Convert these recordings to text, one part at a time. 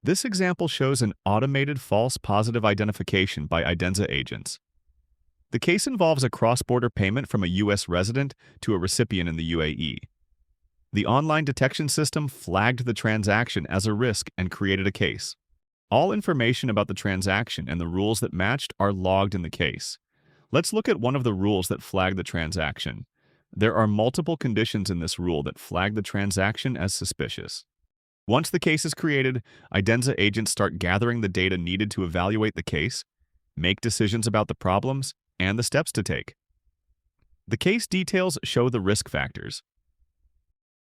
This example shows an automated false positive identification by Idenza agents. The case involves a cross-border payment from a U.S. resident to a recipient in the UAE. The online detection system flagged the transaction as a risk and created a case. All information about the transaction and the rules that matched are logged in the case. Let's look at one of the rules that flagged the transaction. There are multiple conditions in this rule that flag the transaction as suspicious. Once the case is created, Idenza agents start gathering the data needed to evaluate the case, make decisions about the problems, and the steps to take. The case details show the risk factors.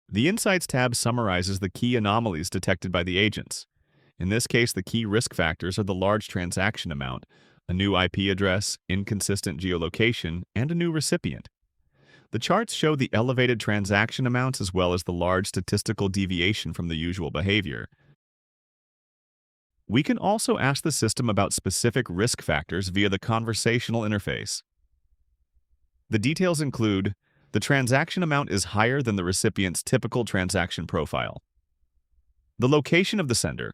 The Insights tab summarizes the key anomalies detected by the agents. In this case, the key risk factors are the large transaction amount, a new IP address, inconsistent geolocation, and a new recipient. The charts show the elevated transaction amounts as well as the large statistical deviation from the usual behavior. We can also ask the system about specific risk factors via the conversational interface. The details include: the transaction amount is higher than the recipient's typical transaction profile. The location of the sender.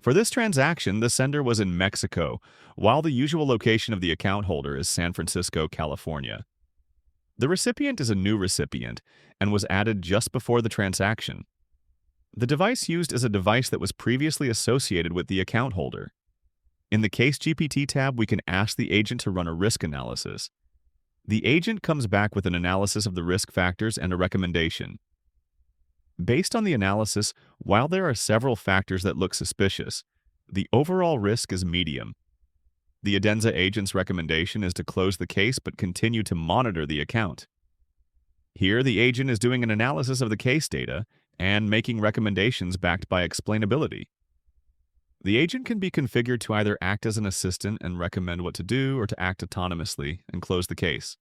For this transaction, the sender was in Mexico, while the usual location of the account holder is San Francisco, California. The recipient is a new recipient and was added just before the transaction. The device used is a device that was previously associated with the account holder. In the Case GPT tab, we can ask the agent to run a risk analysis. The agent comes back with an analysis of the risk factors and a recommendation. Based on the analysis, while there are several factors that look suspicious, the overall risk is medium. The Idenza agent's recommendation is to close the case but continue to monitor the account. Here, the agent is doing an analysis of the case data and making recommendations backed by explainability. The agent can be configured to either act as an assistant and recommend what to do or to act autonomously and close the case.